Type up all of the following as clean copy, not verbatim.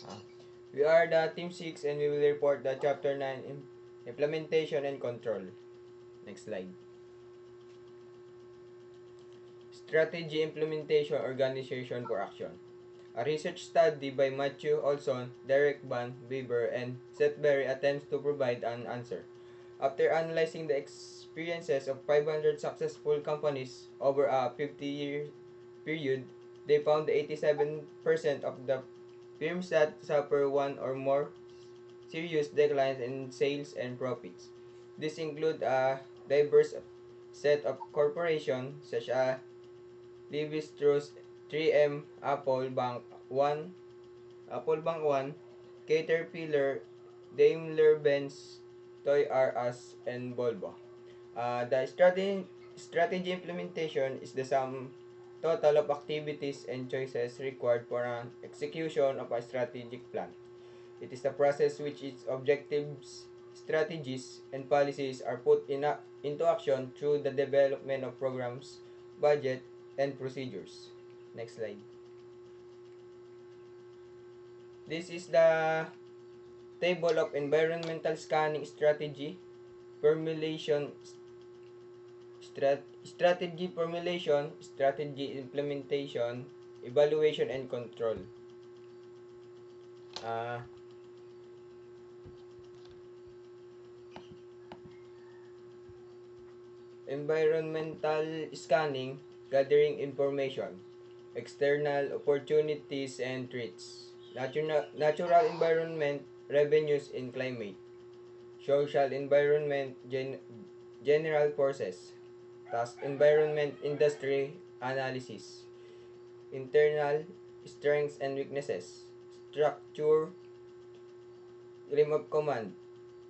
Ah, we are the Team 6 and we will report the Chapter 9 Implementation and Control. Next slide. Strategy Implementation Organization for Action. A research study by Matthew Olson, Derek Van Weber, and Seth Berry attempts to provide an answer. After analyzing the experiences of 500 successful companies over a 50-year period, they found 87% of the firms that suffer one or more serious declines in sales and profits. This include a diverse set of corporations such as Levi Strauss, 3M, Apple Bank One, Caterpillar, Daimler-Benz, Toy R Us, and Volvo. The strategy implementation is the sum total of activities and choices required for an execution of a strategic plan. It is the process which its objectives, strategies, and policies are put into action through the development of programs, budget, and procedures. Next slide. This is the table of environmental scanning strategy, formulation, strategy formulation, strategy implementation, evaluation, and control. Uh, Environmental scanning, gathering information, external opportunities and threats, natural environment, revenues in climate, social environment, general forces, task environment, industry analysis, internal strengths and weaknesses, structure, remote command,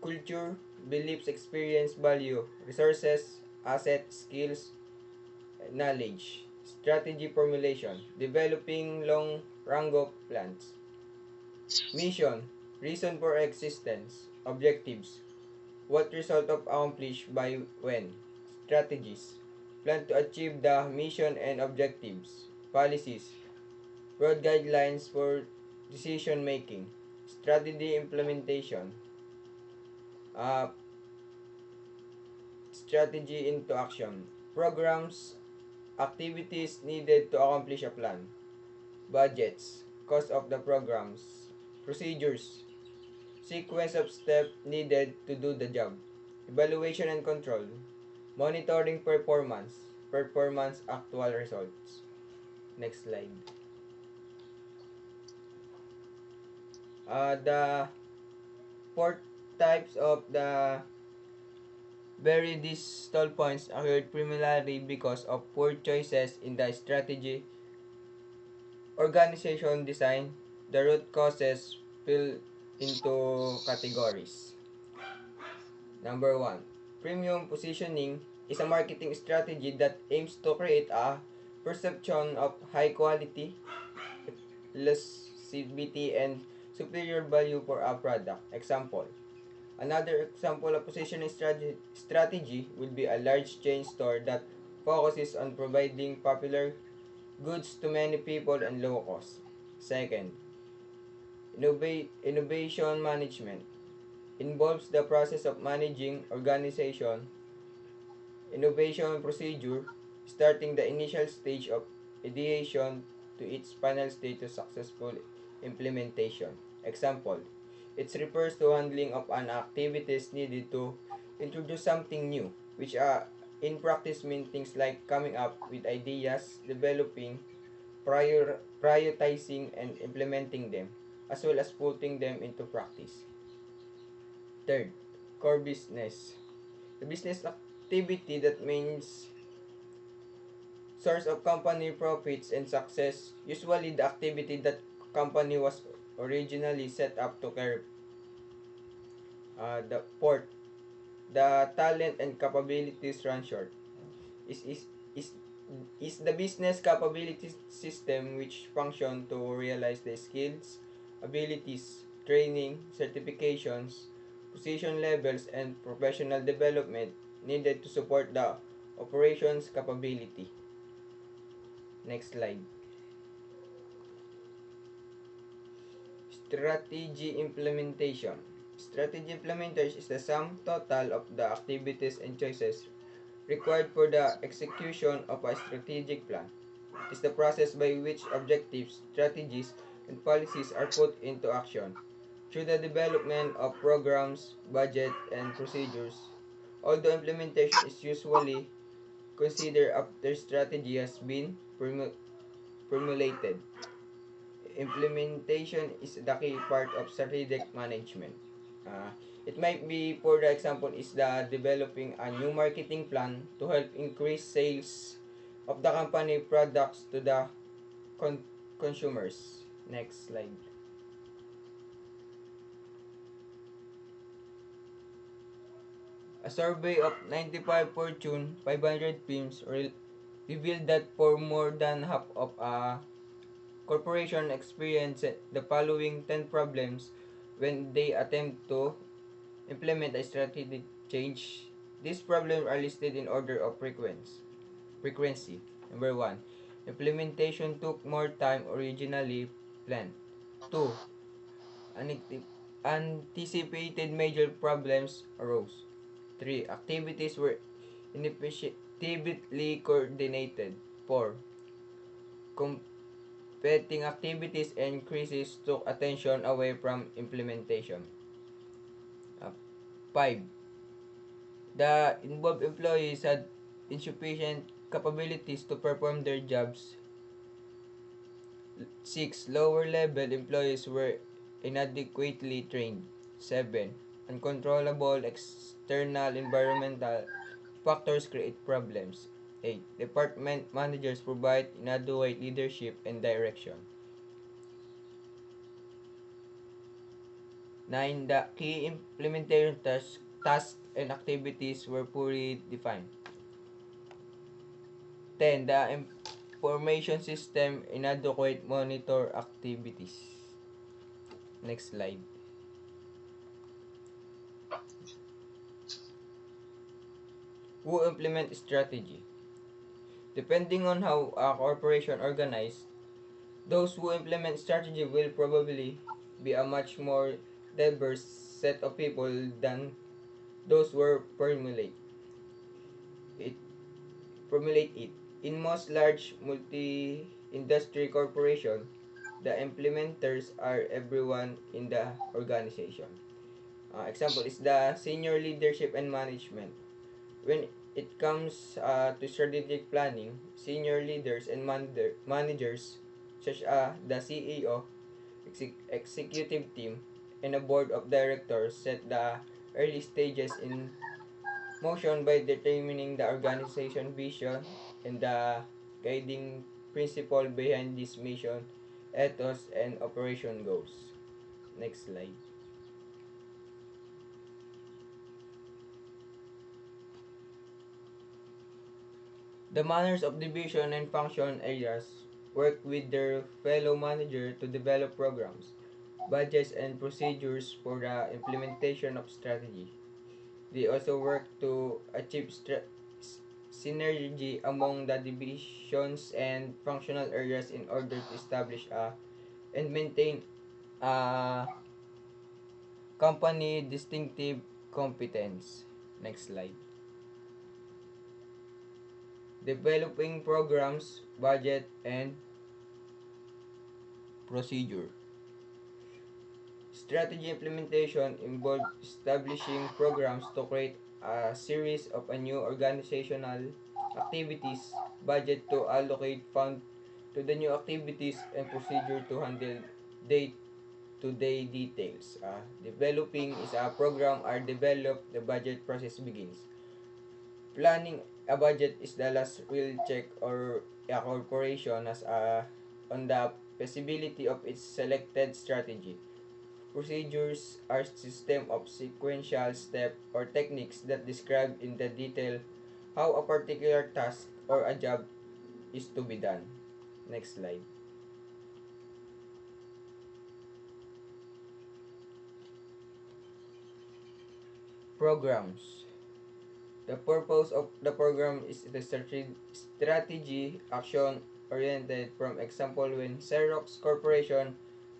culture, beliefs, experience, value, resources, assets, skills, knowledge, strategy formulation, developing long range plans, mission, reason for existence, objectives, what result of accomplished by when, strategies, plan to achieve the mission and objectives, policies, broad guidelines for decision making, strategy implementation, uh, strategy into action, programs, activities needed to accomplish a plan, budgets, cost of the programs, procedures, sequence of steps needed to do the job, evaluation and control, monitoring performance actual results. Next slide. The four types of the very these stall points occurred primarily because of poor choices in the strategy, organization design. The root causes fell into categories. Number one, premium positioning is a marketing strategy that aims to create a perception of high quality, exclusivity, and superior value for a product. Example. Another example of positioning strategy would be a large chain store that focuses on providing popular goods to many people and low cost. Second, innovation management involves the process of managing organization, innovation procedure, starting the initial stage of ideation to its final stage of successful implementation. Example, it refers to handling of an activities needed to introduce something new, which are in practice mean things like coming up with ideas, developing, prioritizing, and implementing them, as well as putting them into practice. Third, core business. The business activity that means source of company profits and success, usually the activity that company was originally set up to carry. The fourth, the talent and capabilities run short. Is is is is the business capability system which function to realize the skills, abilities, training, certifications, position levels, and professional development needed to support the operations capability. Next slide. Strategy implementation. Strategy implementers is the sum total of the activities and choices required for the execution of a strategic plan. It is the process by which objectives, strategies, and policies are put into action through the development of programs, budget, and procedures. Although implementation is usually considered after strategy has been formulated, implementation is the key part of strategic management. Uh, it might be, for the example, is the developing a new marketing plan to help increase sales of the company products to the consumers. Next slide. A survey of 95 Fortune 500 firms revealed that for more than half of a corporation experience the following 10 problems when they attempt to implement a strategic change. These problems are listed in order of frequency. Number 1. Implementation took more time originally planned. 2. Anticipated major problems arose. 3. Activities were ineffectively coordinated. 4. Competing activities and crises took attention away from implementation. 5. The involved employees had insufficient capabilities to perform their jobs. 6. Lower level employees were inadequately trained. 7. Uncontrollable external environmental factors create problems. 8. Department managers provide inadequate leadership and direction. 9. The key implementation tasks and activities were poorly defined. 10. The information system inadequate monitor activities. Next slide. Who implement strategy? Depending on how a corporation organized, those who implement strategy will probably be a much more diverse set of people than those who it. Formulate it. In most large multi-industry corporations, the implementers are everyone in the organization. Example is the senior leadership and management. When it comes to strategic planning, senior leaders and managers such as the CEO, executive team, and a board of directors set the early stages in motion by determining the organization vision and the guiding principle behind this mission, ethos, and operation goals. Next slide. The managers of division and function areas work with their fellow manager to develop programs, budgets, and procedures for the implementation of strategy. They also work to achieve synergy among the divisions and functional areas in order to establish and maintain a company distinctive competence. Next slide. Developing programs, budget, and procedure. Strategy implementation involves establishing programs to create a series of a new organizational activities, budget to allocate funds to the new activities, and procedure to handle day-to-day details. Developing is a program are developed, the budget process begins. Planning a budget is the last real check or a corporation has on the feasibility of its selected strategy. Procedures are system of sequential steps or techniques that describe in the detail how a particular task or a job is to be done. Next slide. Programs. The purpose of the program is the strategy action oriented. From example, when Xerox Corporation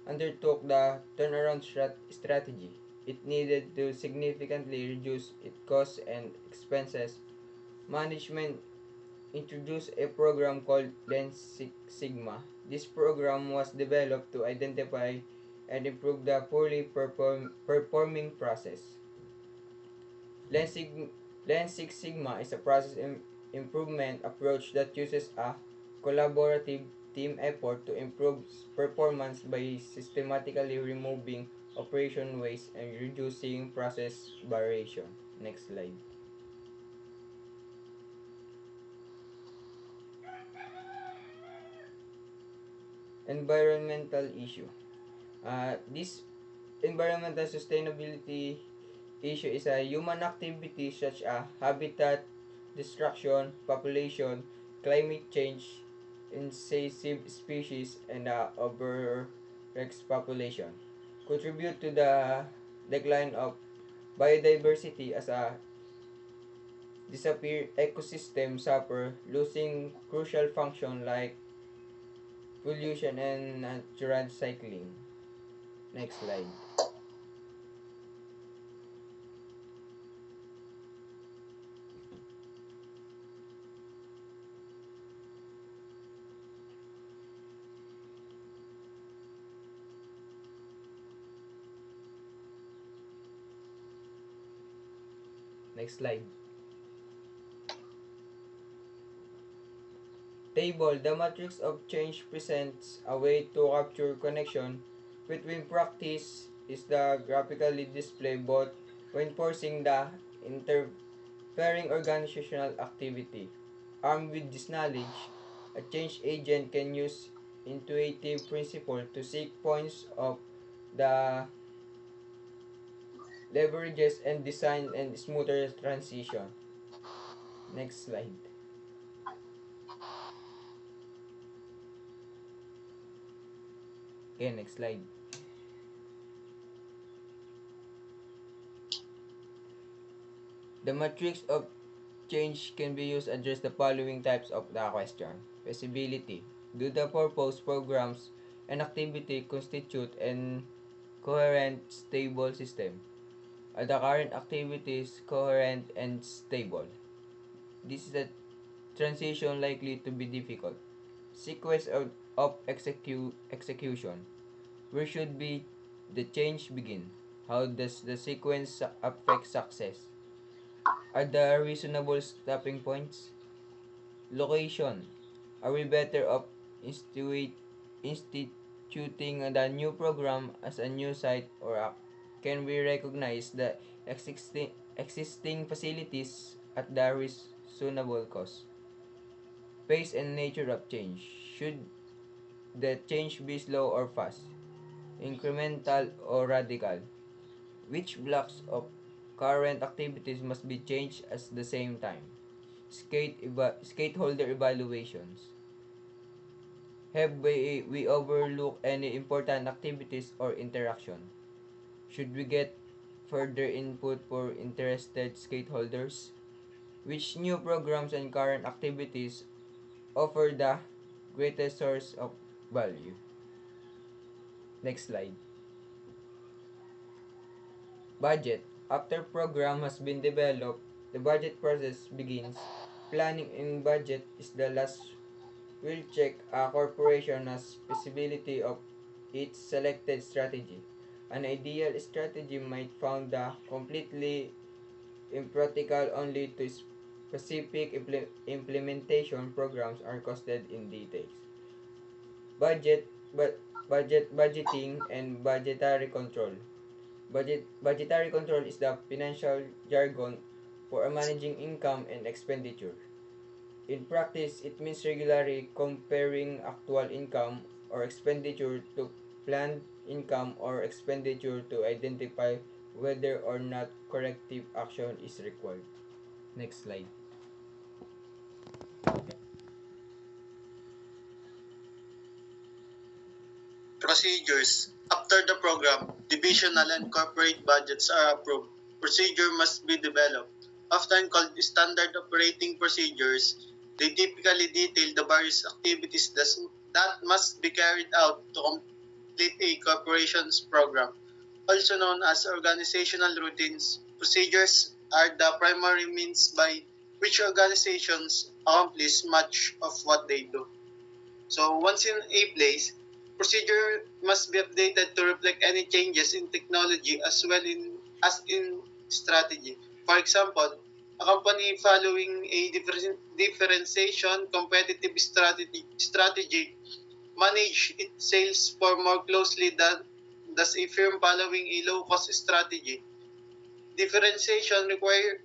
undertook the turnaround strategy. It needed to significantly reduce its costs and expenses. Management introduced a program called Lean Six Sigma. This program was developed to identify and improve the poorly performing process. Lean, Sig- Lean Six Sigma is a process improvement approach that uses a collaborative team effort to improve performance by systematically removing operation waste and reducing process variation. Next slide. Environmental issue. This environmental sustainability issue is a human activity such as habitat destruction, population, climate change, invasive species, and overrex population contribute to the decline of biodiversity as a disappear ecosystem suffer, losing crucial function like pollution and natural cycling. Next slide. Next slide. Table. The matrix of change presents a way to capture connection between practice is the graphically display both when forcing the interfering organizational activity. Armed with this knowledge, a change agent can use intuitive principle to seek points of the leverages and design and smoother transition. Next slide. Okay, next slide. The matrix of change can be used to address the following types of the question. Feasibility. Do the proposed programs and activity constitute an coherent, stable system? Are the current activities coherent and stable? This is the transition likely to be difficult. Sequence of execution. Where should be the change begin? How does the sequence affect success? Are there reasonable stopping points? Location. Are we better off instituting the new program as a new site or can we recognize the existing facilities at the reasonable cost? Pace and nature of change. Should the change be slow or fast? Incremental or radical? Which blocks of current activities must be changed at the same time? Stakeholder evaluations. Have we overlooked any important activities or interaction? Should we get further input for interested stakeholders? Which new programs and current activities offer the greatest source of value? Next slide. Budget. After program has been developed, the budget process begins. Planning and budget is the last will check a corporation has feasibility of its selected strategy. An ideal strategy might found the completely impractical only to specific implementation programs are costed in details. Budget, budgeting and budgetary control. Budgetary control is the financial jargon for managing income and expenditure. In practice, it means regularly comparing actual income or expenditure to planned income or expenditure to identify whether or not corrective action is required. Next slide. Procedures. After the program, divisional and corporate budgets are approved. Procedure must be developed. Often called standard operating procedures, they typically detail the various activities that must be carried out to complete a corporation's program. Also known as organizational routines, procedures are the primary means by which organizations accomplish much of what they do. So once in a place, procedure must be updated to reflect any changes in technology as in strategy. For example, a company following a differentiation competitive strategy manage its sales for more closely than does a firm following a low-cost strategy. Differentiation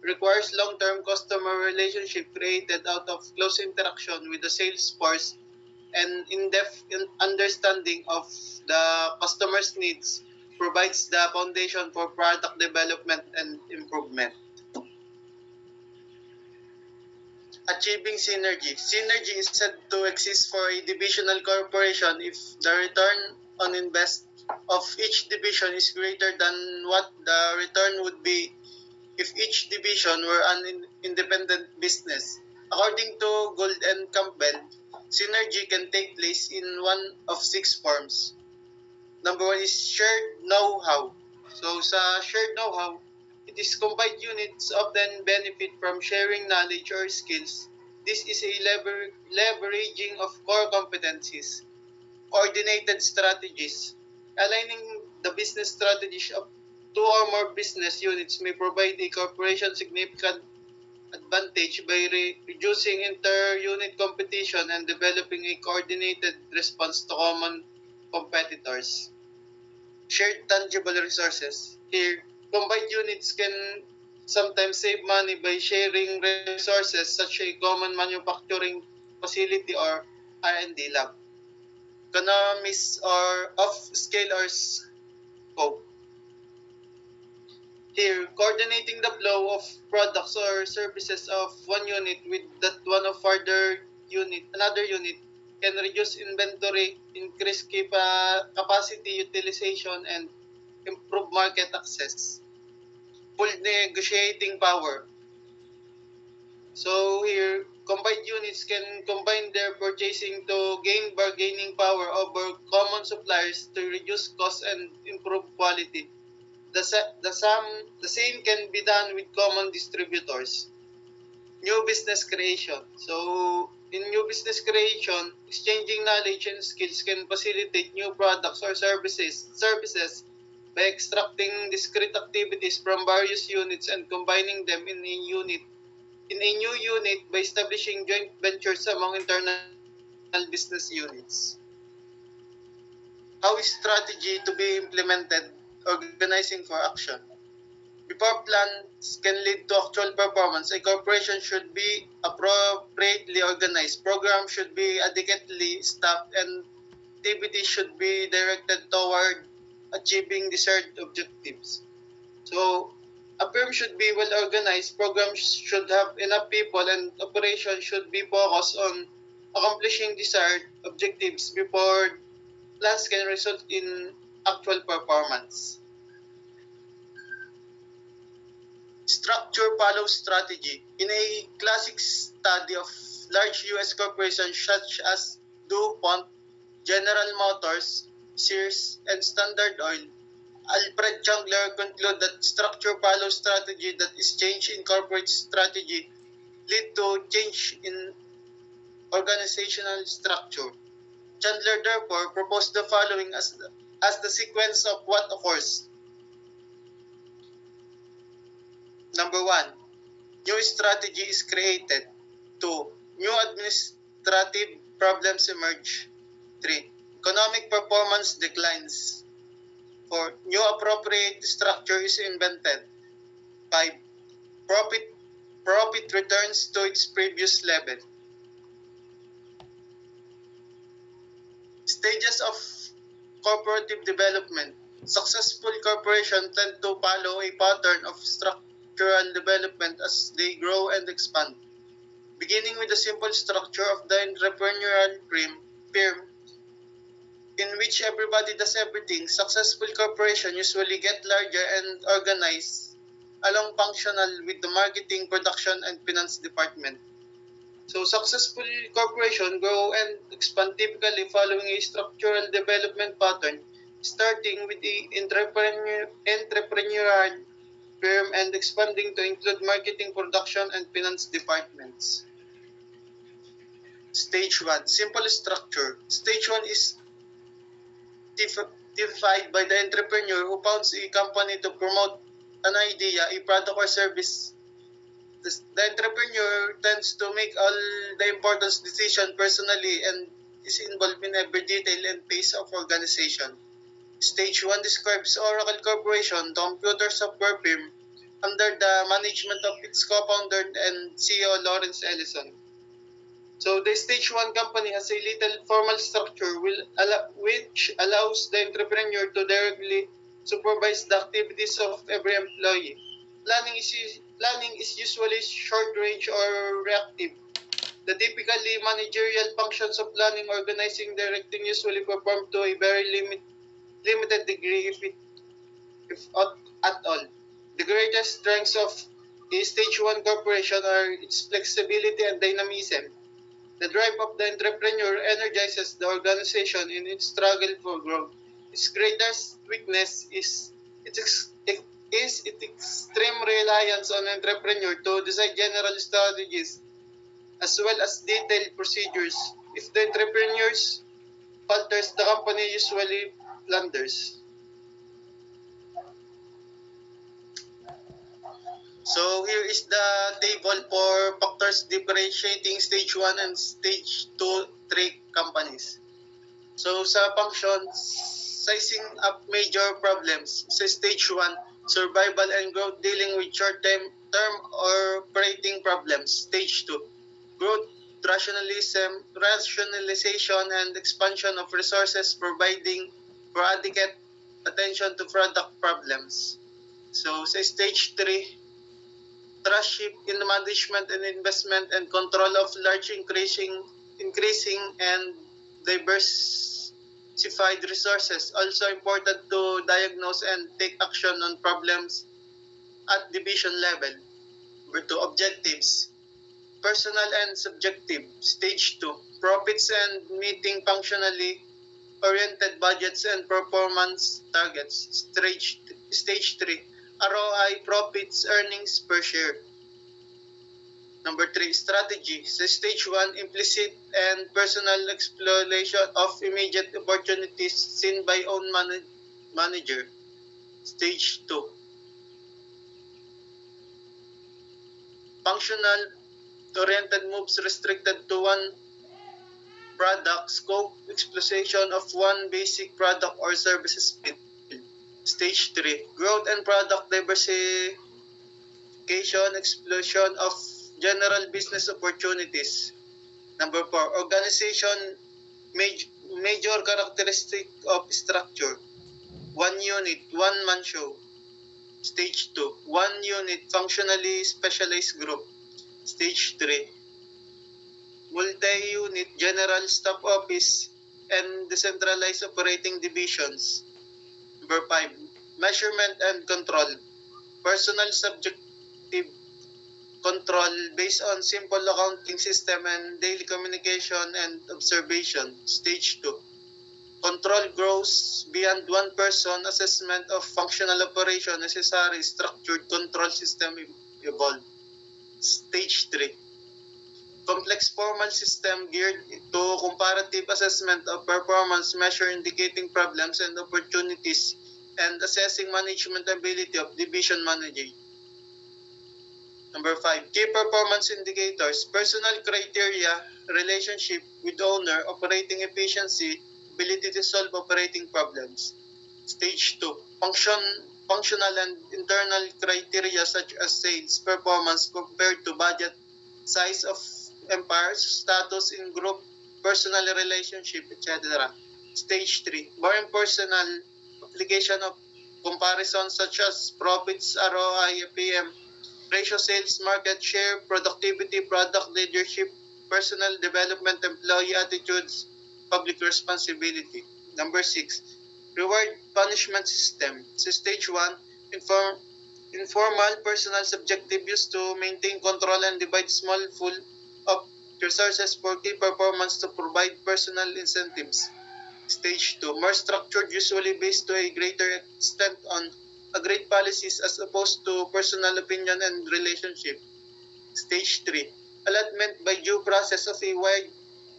requires long-term customer relationship created out of close interaction with the sales force and in-depth understanding of the customer's needs provides the foundation for product development and improvement. Achieving synergy. Synergy is said to exist for a divisional corporation if the return on invest of each division is greater than what the return would be if each division were an independent business. According to Gould and Campbell, synergy can take place in one of six forms. Number one is shared know-how. So sa shared know-how, it is combined units often benefit from sharing knowledge or skills. This is a leveraging of core competencies, coordinated strategies. Aligning the business strategies of two or more business units may provide a corporation significant advantage by reducing inter-unit competition and developing a coordinated response to common competitors. Shared tangible resources. Here, combined units can sometimes save money by sharing resources such as a common manufacturing facility or R&D lab. Economies or of scale or scope. Here, coordinating the flow of products or services of one unit with that one of another unit can reduce inventory, increase capacity utilization, and improve market access. Full negotiating power. So here, combined units can combine their purchasing to gain bargaining power over common suppliers to reduce costs and improve quality. The same can be done with common distributors. New business creation. So, in new business creation, exchanging knowledge and skills can facilitate new products or services by extracting discrete activities from various units and combining them in a new unit by establishing joint ventures among internal business units. How is strategy to be implemented? Organizing for action. Before plans can lead to actual performance, a corporation should be appropriately organized, programs should be adequately staffed, and activities should be directed toward achieving desired objectives. So, a firm should be well organized, programs should have enough people, and operations should be focused on accomplishing desired objectives before plans can result in actual performance. Structure follows strategy. In a classic study of large U.S. corporations such as DuPont, General Motors, Sears, and Standard Oil, Alfred Chandler concluded that structure follows strategy, that is change in corporate strategy lead to change in organizational structure. Chandler therefore proposed the following as the sequence of what occurs. Number one, new strategy is created. 2. New administrative problems emerge. 3. Economic performance declines. 4. New appropriate structure is invented. 5. Profit returns to its previous level. Stages of corporative development. Successful corporations tend to follow a pattern of structural development as they grow and expand. Beginning with the simple structure of the entrepreneurial firm in which everybody does everything, successful corporations usually get larger and organized along functional with the marketing, production, and finance department. So successful corporations grow and expand typically following a structural development pattern starting with the entrepreneurial firm and expanding to include marketing, production, and finance departments. Stage 1, simple structure. Stage 1 is typified by the entrepreneur who founds a company to promote an idea, a product or service. The entrepreneur tends to make all the important decisions personally and is involved in every detail and phase of organization. Stage 1 describes Oracle Corporation, the computer software firm, under the management of its co-founder and CEO Lawrence Ellison. So the stage 1 company has a little formal structure which allows the entrepreneur to directly supervise the activities of every employee. Planning is usually short range or reactive. The typically managerial functions of planning, organizing, directing usually perform to a very limited degree if at all. The greatest strengths of a stage 1 corporation are its flexibility and dynamism. The drive of the entrepreneur energizes the organization in its struggle for growth. Its greatest weakness is its extreme reliance on entrepreneur to decide general strategies as well as detailed procedures. If the entrepreneurs falters, the company usually blunders. So here is the table for factors differentiating stage 1 and stage 2, 3 companies. So sa functions, sizing up major problems. Sa stage 1, survival and growth, dealing with short-term or operating problems. Stage 2, growth, rationalization and expansion of resources, providing for adequate attention to product problems. So sa stage 3, trust shift in the management and investment and control of large increasing and diversified resources. Also important to diagnose and take action on problems at division level. Number 2, objectives. Personal and subjective. Stage 2, profits and meeting functionally oriented budgets and performance targets. Stage 3, ROI, profits, earnings per share. Number 3, strategy. Sa stage 1, implicit and personal exploration of immediate opportunities seen by own manager. Stage 2, functional oriented moves restricted to one product, scope, exploitation of one basic product or services field. Stage 3, growth and product diversification, explosion of general business opportunities. Number 4, organization major characteristic of structure. One unit, one man show. Stage 2, one unit, functionally specialized group. Stage 3, multi-unit general staff office and decentralized operating divisions. Number 5, measurement and control. Personal subjective control based on simple accounting system and daily communication and observation. Stage 2, control grows beyond one person, assessment of functional operation, necessary structured control system evolved. Stage 3, complex formal system geared to comparative assessment of performance, measure indicating problems and opportunities, and assessing management ability of division manager. Number 5, key performance indicators, personal criteria, relationship with owner, operating efficiency, ability to solve operating problems. Stage 2, functional and internal criteria such as sales, performance compared to budget, size of empires, status in group, personal relationship, etc. Stage 3, more impersonal application of comparison such as profits, ROI, PM, ratio, sales, market share, productivity, product leadership, personal development, employee attitudes, public responsibility. Number 6, reward punishment system. So stage 1, informal, personal, subjective used to maintain control and divide small pool of resources for key performance to provide personal incentives. Stage 2, more structured, usually based to a greater extent on agreed policies as opposed to personal opinion and relationship. Stage 3, allotment by due process of a wide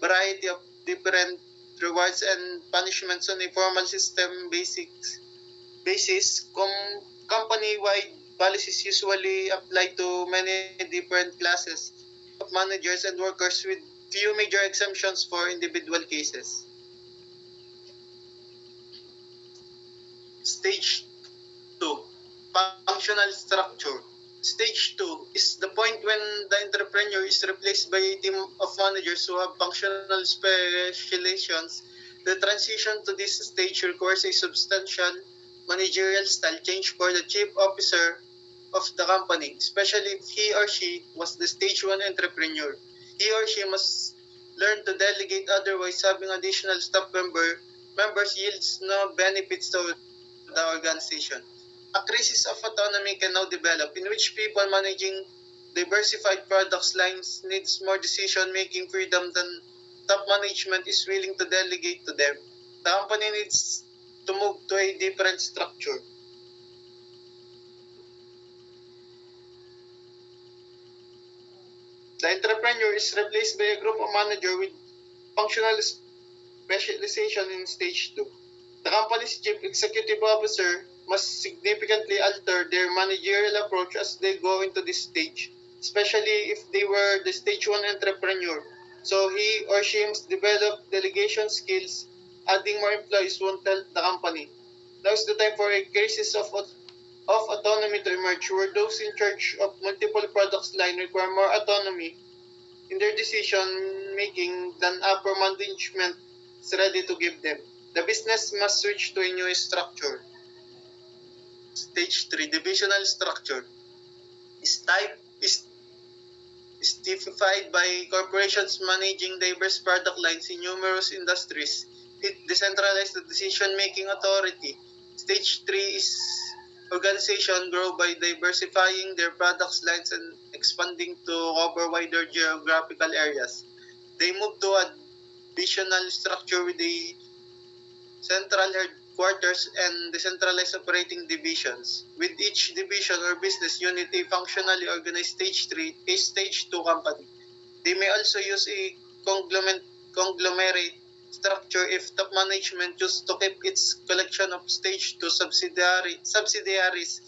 variety of different rewards and punishments on a formal system basis. Company-wide policies usually apply to many different classes of managers and workers with few major exemptions for individual cases. Stage 2, functional structure. Stage 2 is the point when the entrepreneur is replaced by a team of managers who have functional specializations. The transition to this stage requires a substantial managerial style change for the chief officer of the company, especially if he or she was the stage 1 entrepreneur. He or she must learn to delegate, otherwise having additional staff members yields no benefits to the organization. A crisis of autonomy can now develop in which people managing diversified products lines needs more decision-making freedom than top management is willing to delegate to them. The company needs to move to a different structure. The entrepreneur is replaced by a group of managers with functional specialization in stage 2. The company's chief executive officer must significantly alter their managerial approach as they go into this stage, especially if they were the stage 1 entrepreneur. So he or she must develop delegation skills. Adding more employees won't help the company. Now is the time for a crisis of autonomy to emerge, where those in charge of multiple products line require more autonomy in their decision making than upper management is ready to give them. The business must switch to a new structure. Stage 3, divisional structure, is typified by corporations managing diverse product lines in numerous industries. It decentralizes the decision-making authority. Stage 3 is organization grow by diversifying their product lines and expanding to cover wider geographical areas. They move to a divisional structure with a central headquarters and decentralized operating divisions. With each division or business unit a functionally organized stage 3, a stage 2 company. They may also use a conglomerate structure if top management chooses to keep its collection of stage 2 subsidiaries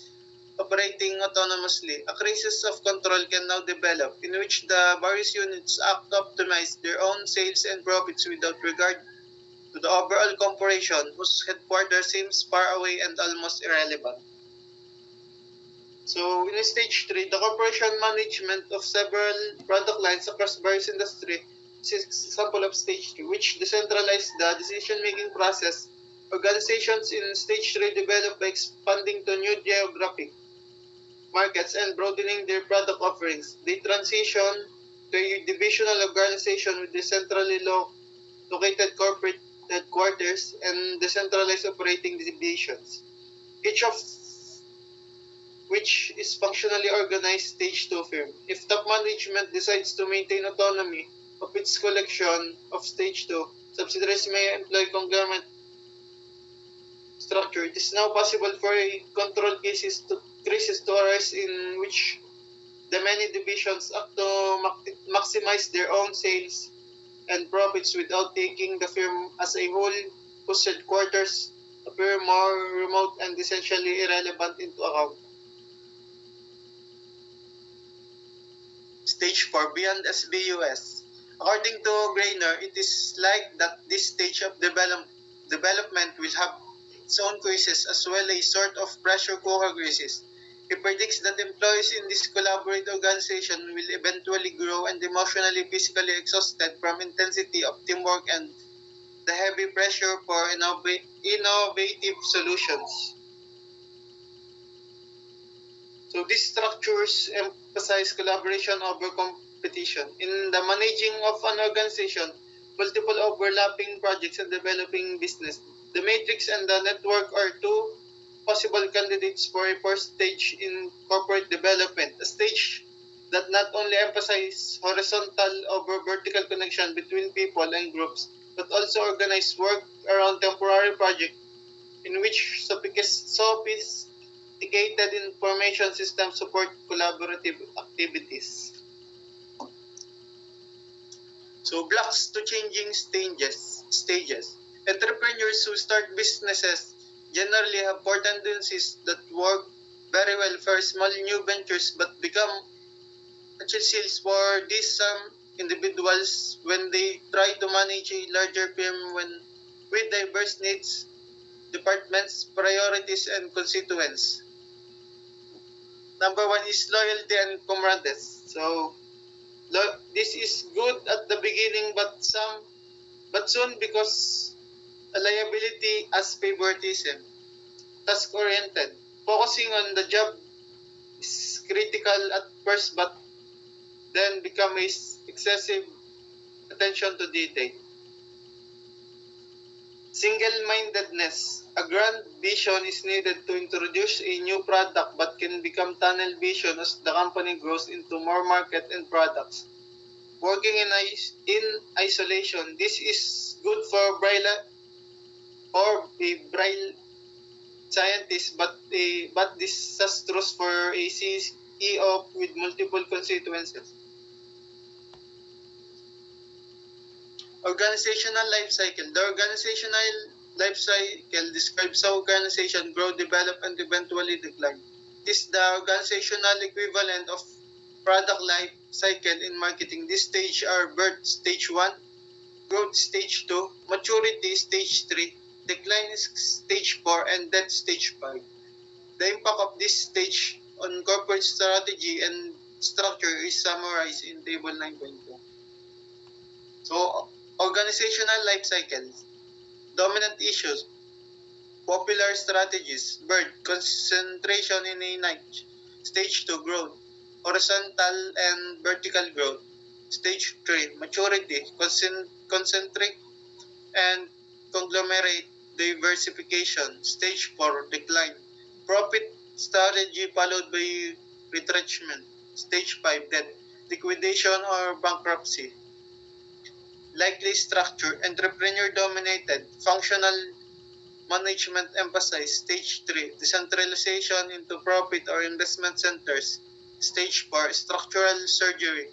operating autonomously. A crisis of control can now develop in which the various units act to optimize their own sales and profits without regard to the overall corporation whose headquarters seems far away and almost irrelevant. So in stage 3, the corporation management of several product lines across various industries is an example of stage 3, which decentralizes the decision-making process. Organizations in stage 3 develop by expanding to new geographic markets and broadening their product offerings. They transition to a divisional organization with decentrally located corporate headquarters and decentralized operating divisions, each of which is functionally organized stage 2 firm. If top management decides to maintain autonomy of its collection of stage 2, subsidiaries may employ conglomerate structure. It is now possible for a control crisis to arise in which the many divisions act to maximize their own sales and profits without taking the firm as a whole, whose headquarters appear more remote and essentially irrelevant into account. Stage 4, beyond SBUS. According to Grainer, it is like that this stage of development will have its own crisis as well as a sort of pressure cooker crisis. He predicts that employees in this collaborative organization will eventually grow and emotionally, physically exhausted from intensity of teamwork and the heavy pressure for innovative solutions. So these structures emphasize collaboration over competition. In the managing of an organization, multiple overlapping projects and developing business, the matrix and the network are two possible candidates for a first stage in corporate development, a stage that not only emphasizes horizontal over vertical connection between people and groups, but also organize work around temporary projects in which sophisticated information systems support collaborative activities. So blocks to changing stages. Entrepreneurs who start businesses generally have four tendencies that work very well for small new ventures but become sales for these some individuals when they try to manage a larger firm with diverse needs, departments, priorities, and constituents. Number one is loyalty and camaraderie. So this is good at the beginning, but soon because a liability as favoritism. Task oriented. Focusing on the job is critical at first, but then becomes excessive attention to detail. Single-mindedness. A grand vision is needed to introduce a new product but can become tunnel vision as the company grows into more market and products. Working in isolation. This is good for a braille scientist but disastrous for a CEO with multiple constituencies. Organizational life cycle. The organizational life cycle describes how organizations grow, develop, and eventually decline. It is the organizational equivalent of product life cycle in marketing. This stage are birth stage 1, growth stage 2, maturity stage 3, decline is stage 4, and death stage 5. The impact of this stage on corporate strategy and structure is summarized in table 9.2. So, organizational life cycles. Dominant issues. Popular strategies. Birth, concentration in a niche. Stage 2, growth. Horizontal and vertical growth. Stage 3, maturity, concentric and conglomerate diversification. Stage 4, decline. Profit strategy followed by retrenchment. Stage 5, death, liquidation or bankruptcy. Likely structure, entrepreneur dominated, functional management emphasized. Stage 3, decentralization into profit or investment centers. Stage 4, structural surgery.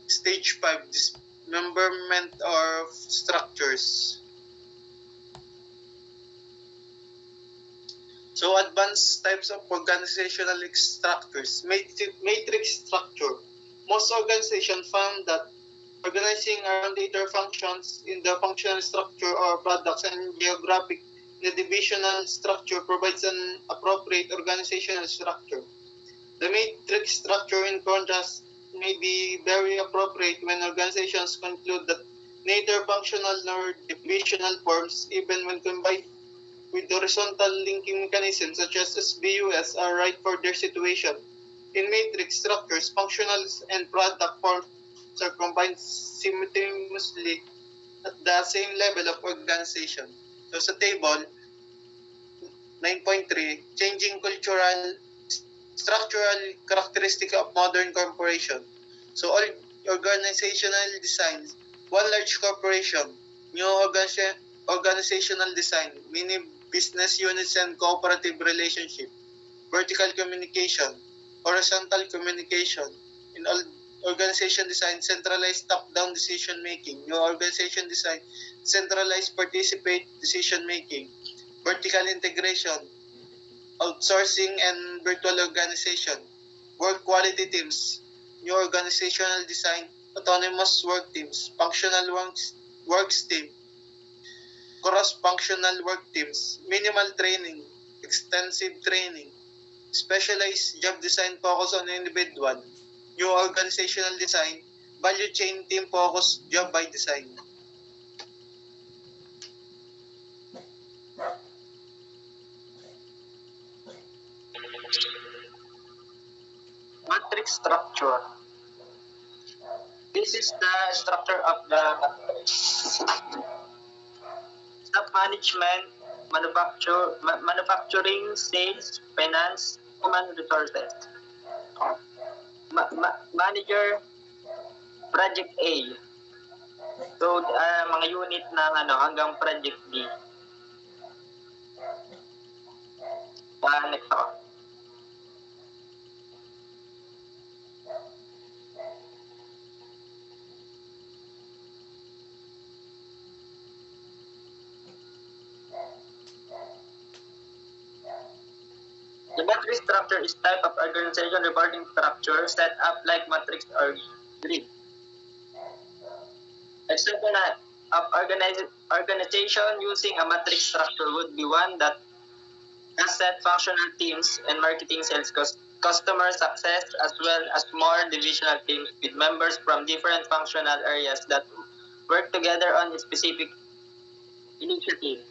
Stage 5, dismemberment of structures. So advanced types of organizational structures. Matrix structure. Most organizations found that organizing around either functions in the functional structure or products and geographic the divisional structure provides an appropriate organizational structure. The matrix structure, in contrast, may be very appropriate when organizations conclude that neither functional nor divisional forms, even when combined with horizontal linking mechanisms such as SBUS, are right for their situation. In matrix structures, functional and product forms are combined simultaneously at the same level of organization. So sa table 9.3, changing cultural structural characteristic of modern corporation. So all organizational designs, one large corporation, new organizational design, many business units and cooperative relationship, vertical communication, horizontal communication, in all organization design, centralized top-down decision making, new organization design, centralized participate decision making, vertical integration, outsourcing and virtual organization, work quality teams, new organizational design, autonomous work teams, functional works team, cross-functional work teams, minimal training, extensive training, specialized job design focus on individual, new organizational design, value chain team focus job by design. Matrix structure. This is the structure of the matrix. Top management, manufacturing, sales, finance, human resources. Manager, project A. So, mga unit ng hanggang Project B. Next ako. The matrix structure is type of organization reporting structure set up like matrix or grid. Example of organization using a matrix structure would be one that has set functional teams and marketing sales customer success as well as more divisional teams with members from different functional areas that work together on a specific initiative.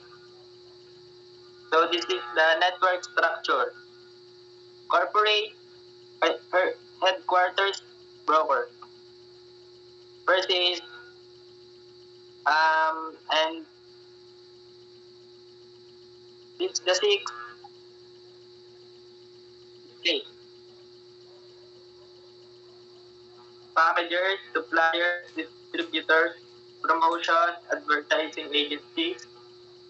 So this is the network structure. Corporate headquarters broker. First is and it's the sixth. Okay. Packagers, suppliers, distributors, promotion, advertising agencies,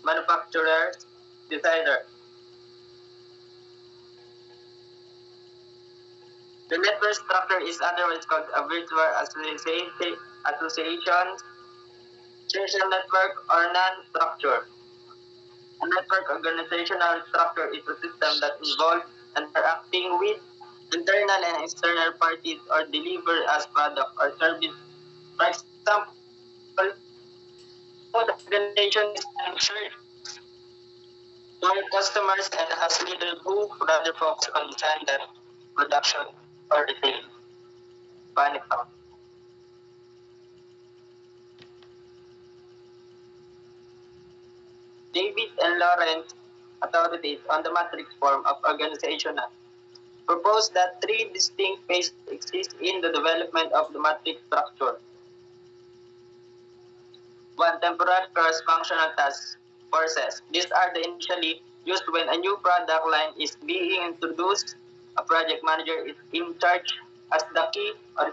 manufacturers, designers. The network structure is otherwise called a virtual association, social network, or non-structure. A network organizational structure is a system that involves interacting with internal and external parties or deliver as product or service. For example, the organization is shared for customers and has leaders who rather focus on design than production or retail. Panic out. David and Lawrence, authorities on the matrix form of organizational, propose that three distinct phases exist in the development of the matrix structure. One, temporary cross-functional task forces. These are the initially used when a new product line is being introduced. A project manager is in charge as the key or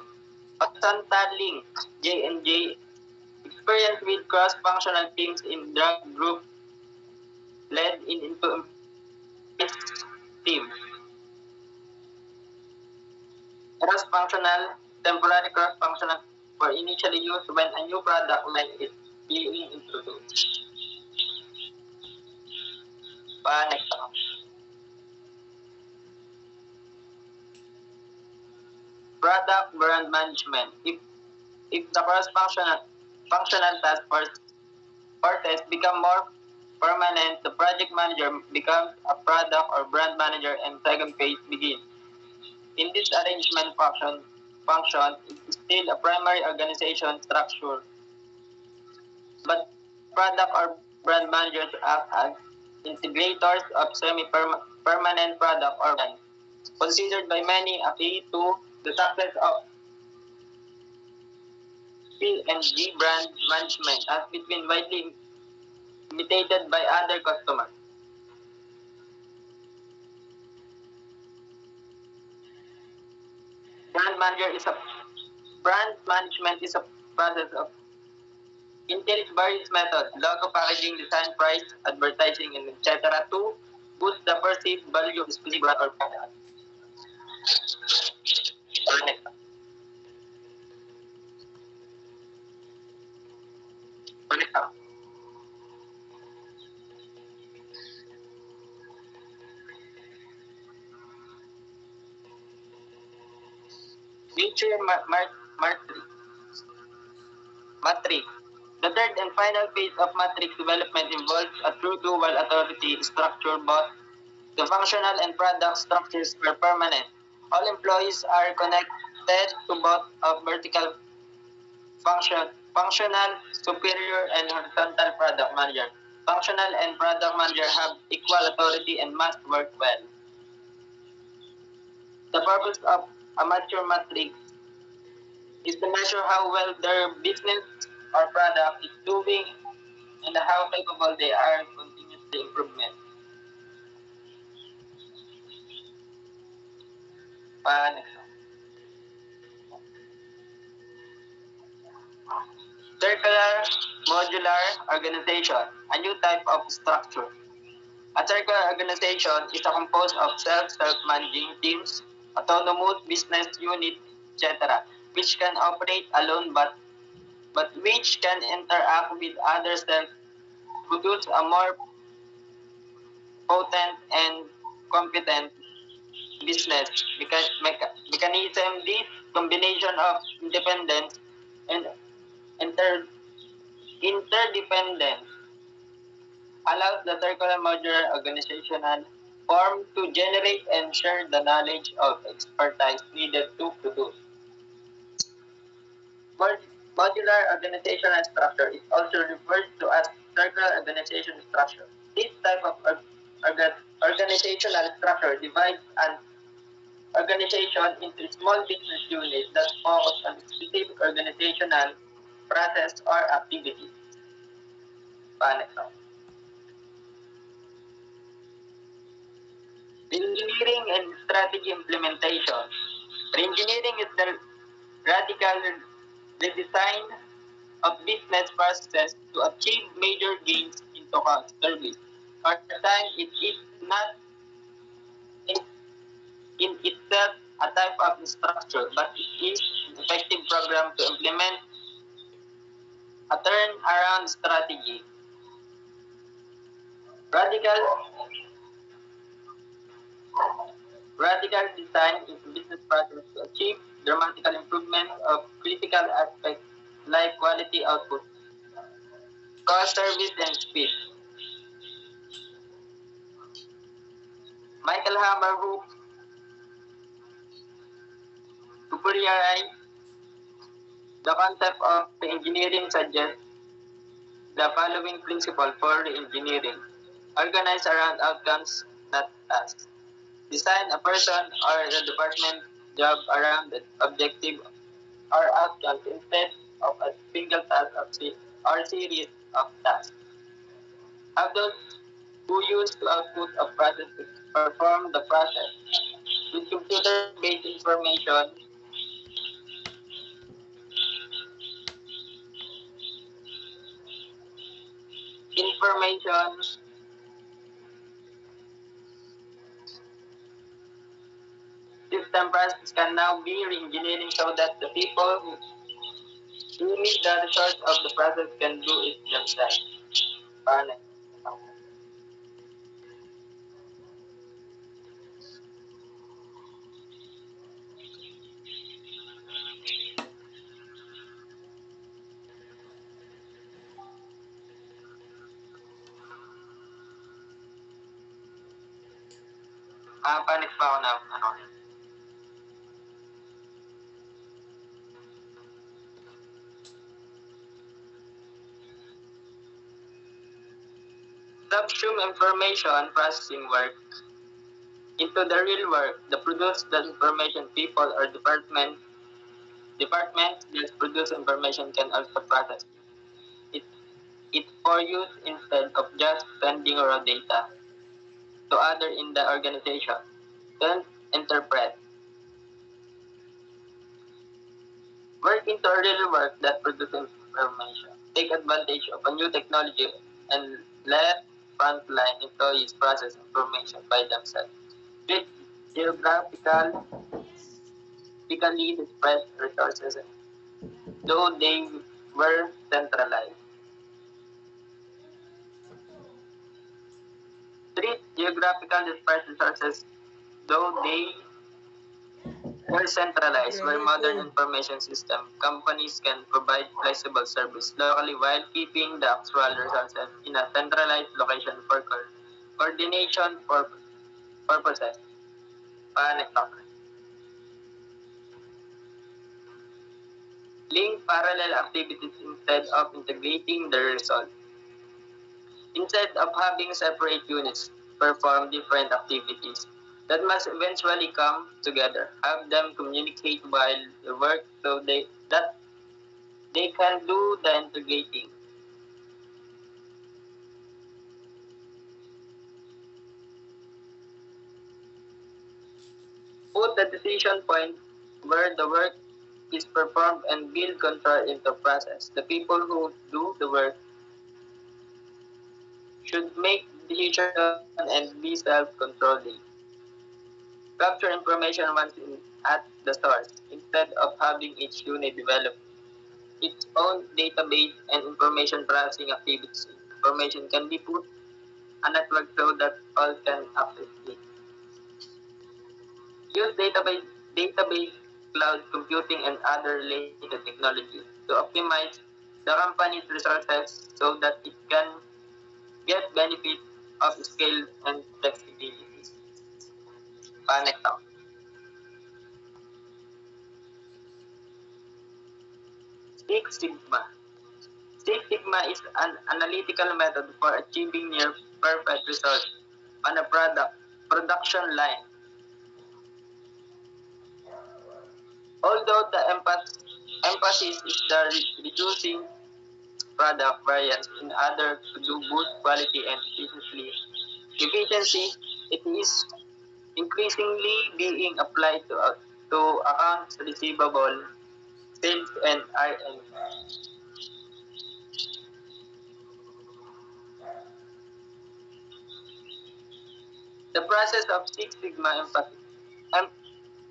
horizontal link. J&J experience with cross-functional teams in drug group led into team. Cross-functional, temporary cross-functional were initially used when a new product line is being introduced. Next. Product brand management. If the cross-functional task forces become more permanent, the project manager becomes a product or brand manager and second phase begins. In this arrangement function is still a primary organization structure, but product or brand managers act as integrators of semi-permanent product or brand, considered by many a key to the success of P&G brand management as between widely imitated by other customers. Brand management is a process of entails various methods, logo, packaging, design, price, advertising, and etc. to boost the perceived value of specific brand or product. Future matrix. The third and final phase of matrix development involves a true dual authority structure. Both the functional and product structures are permanent. All employees are connected to both of vertical functional, superior, and horizontal product manager. Functional and product manager have equal authority and must work well. The purpose of a mature matrix is to measure how well their business or product is doing and how capable they are of continuously improvement. Circular modular organization, a new type of structure. A circular organization is composed of self-managing teams, autonomous business units, etc., which can operate alone but which can interact with others that produce a more potent and competent business mechanism. This combination of independence and interdependence allows the circular modular organizational form to generate and share the knowledge of expertise needed to produce. Modular organizational structure is also referred to as circular organizational structure. This type of organizational structure divides an organization into small business units that focus on specific organizational process or activity. Engineering and strategy implementation. Engineering is the radical redesign of business processes to achieve major gains in cost service. At the time, it is not in, in itself a type of structure, but it is an effective program to implement a turnaround strategy. Radical design into business process to achieve dramatical improvement of critical aspects like quality output, cost service, and speed. Michael Hammer, who popularized the concept of engineering, suggests the following principle for engineering: organize around outcomes, not tasks. Design a person or a department job around the objective or outcomes instead of a single task or series of tasks. Have those who use the output of process to perform the process. With computer-based information system process can now be re-engineering so that the people who need the result of the process can do it themselves. Panik pa ako na Subsume information processing work into the real work. The produce the information people or departments that produce information can also process it for use instead of just sending raw data to other in the organization. Then interpret. Work into a real work that produces information. Take advantage of a new technology and let frontline employees process information by themselves. With geographically dispersed resources, though they were centralized. Treat geographical dispersed resources, though they were centralized, where modern information system companies can provide flexible service locally while keeping the actual resources in a centralized location for coordination purposes. Link parallel activities instead of integrating the result. Instead of having separate units perform different activities that must eventually come together, have them communicate while they work so that they can do the integrating. Put the decision point where the work is performed and build control into process. The people who do the work should make decisions and be self-controlling. Capture information once at the source instead of having each unit develop its own database and information processing activities. Information can be put a network so that all can access it. Use database, cloud computing, and other related technologies to optimize the company's resources so that it can get benefit of scale and flexibility. Connect out. Six Sigma. Six Sigma is an analytical method for achieving near perfect results on a production line. Although the emphasis is the reducing product variance in order to do boost quality and efficiency, it is increasingly being applied to accounts receivable, sales, and R&D. The process of Six Sigma em-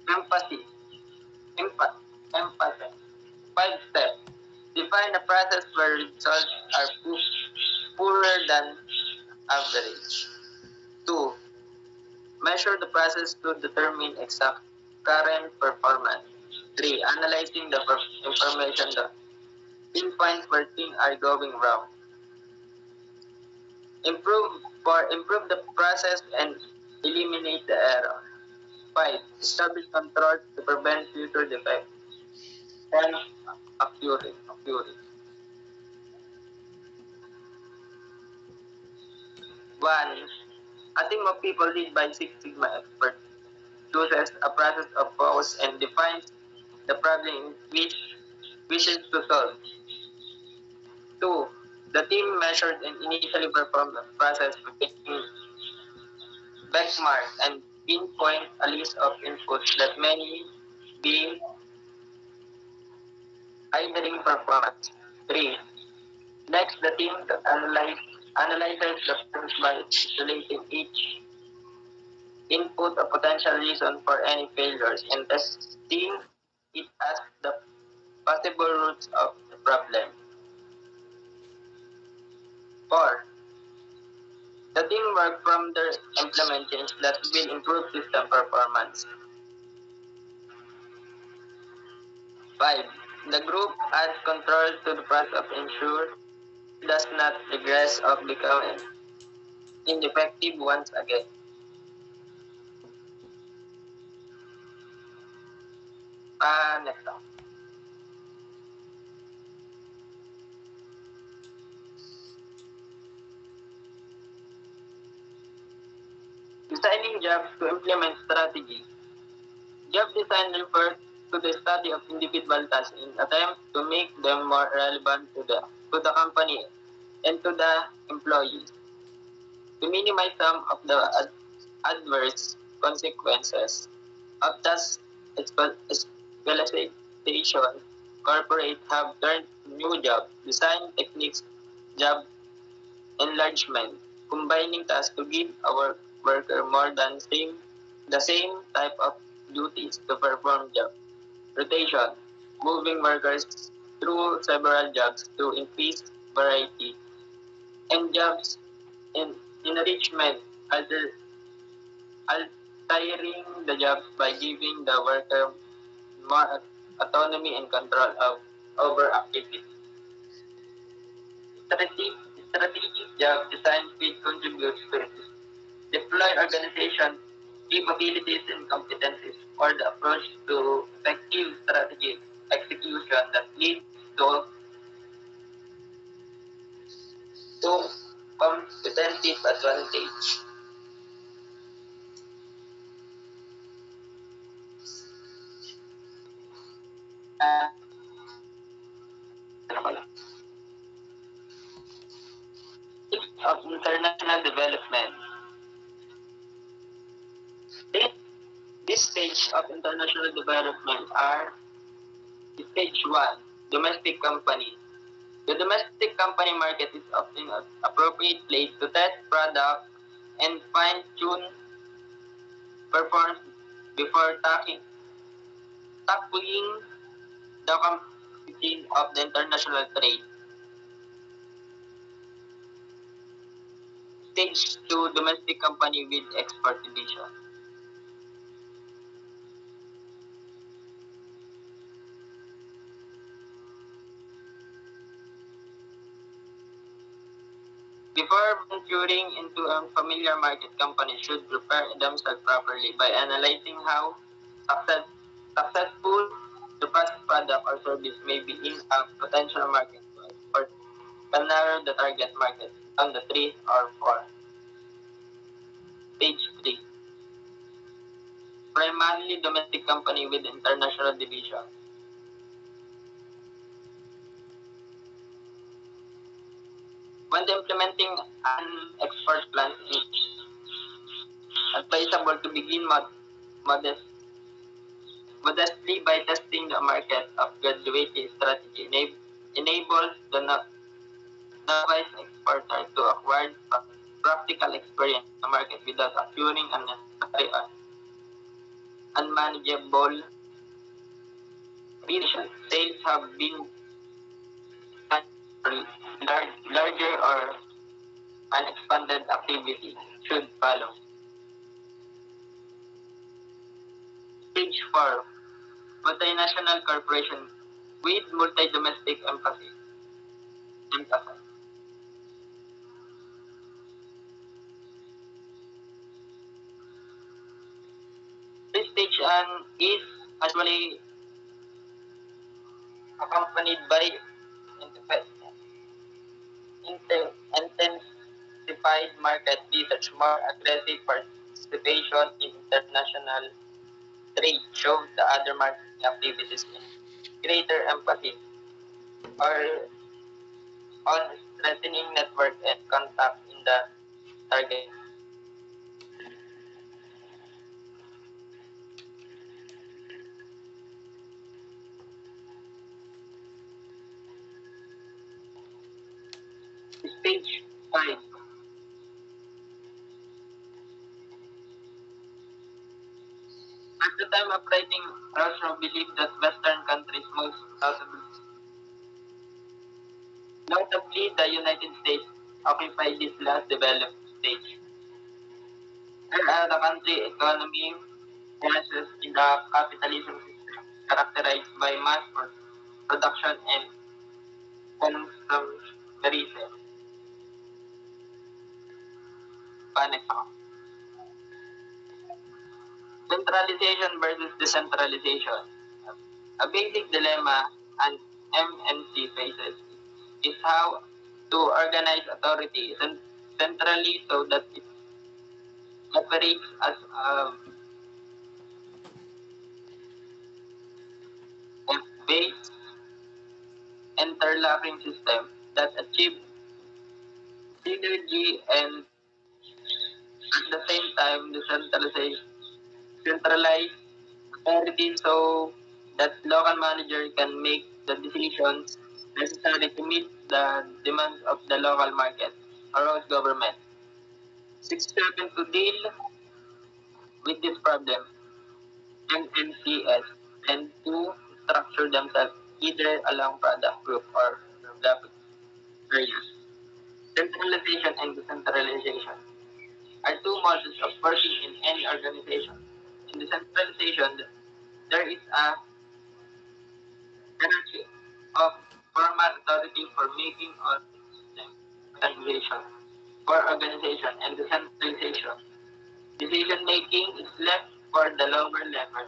empathy, empa- empathy. 5 steps. Define a process where results are poorer than average. 2. Measure the process to determine exact current performance. 3. Analyzing the information, the pinpoints where things are going wrong. Improve the process and eliminate the error. 5. Establish controls to prevent future defects. 10. Accurate. 1. A team of people led by Six Sigma experts chooses a process of focus and defines the problem which wishes to solve. 2. The team measured and initially performed the process making benchmarks and pinpoint a list of inputs that may be hindering performance. 3. Next, the team analyzes the process by isolating each input a potential reason for any failures and testing it as the possible roots of the problem. 4. The team work from their implementations that will improve system performance. 5. The group adds control to the process of ensure it does not regress or become ineffective once again. Next up. Designing jobs to implement strategy. Job design refers to the study of individual tasks in attempt to make them more relevant to the company and to the employees. To minimize some of the adverse consequences of task specialization, corporates have turned to new job design techniques, job enlargement, combining tasks to give a worker more than the same type of duties to perform job. Rotation, moving workers through several jobs to increase variety. And jobs in enrichment, altering the jobs by giving the worker more autonomy and control over activity. Strategic job design which contributes to deploy organization capabilities and competencies or the approach to effective strategic execution that leads to competitive advantage. Uh, of international development. This, this stage of international development are stage 1, domestic company. The domestic company market is often an appropriate place to test products and fine-tune performance before tackling the complexity of the international trade. Stage 2, domestic company with export division. Before venturing into a familiar market, companies should prepare themselves properly by analyzing how success, successful the past product or service may be in a potential market to export can narrow the target market on the 3 or 4. Page 3. Primarily domestic company with international division. When implementing an export plan, it's advisable to begin modest modestly by testing the market of graduated strategy enables the novice exporter to acquire practical experience in the market without accruing unnecessary unmanageable risk. Sales have been larger or unexpanded activity should follow. Stage 4. Multinational corporation with multi-domestic emphasis. This stage is usually accompanied by intensified market research, more aggressive participation in international trade shows the other marketing activities in greater emphasis or on strengthening network and contact in the target. Stage 5. At the time of writing, Rousseau believed that Western countries most notably the United States occupied this last developed stage. Whereas the country economy rises in the capitalism system characterized by mass production and consumerism. Panexo. Centralization versus decentralization. A basic dilemma an MNC faces is how to organize authority centrally so that it operates as a base interlocking system that achieves synergy and at the same time centralize authority so that local manager can make the decisions necessary to meet the demands of the local market or host government. 6-7 to deal with this problem, MNCS tend to structure themselves either along product group or geographic areas. Centralization and decentralization are two models of working in any organization. In decentralization, there is a hierarchy of formal authority for making all organization for organization and decentralization. Decision making is left for the lower level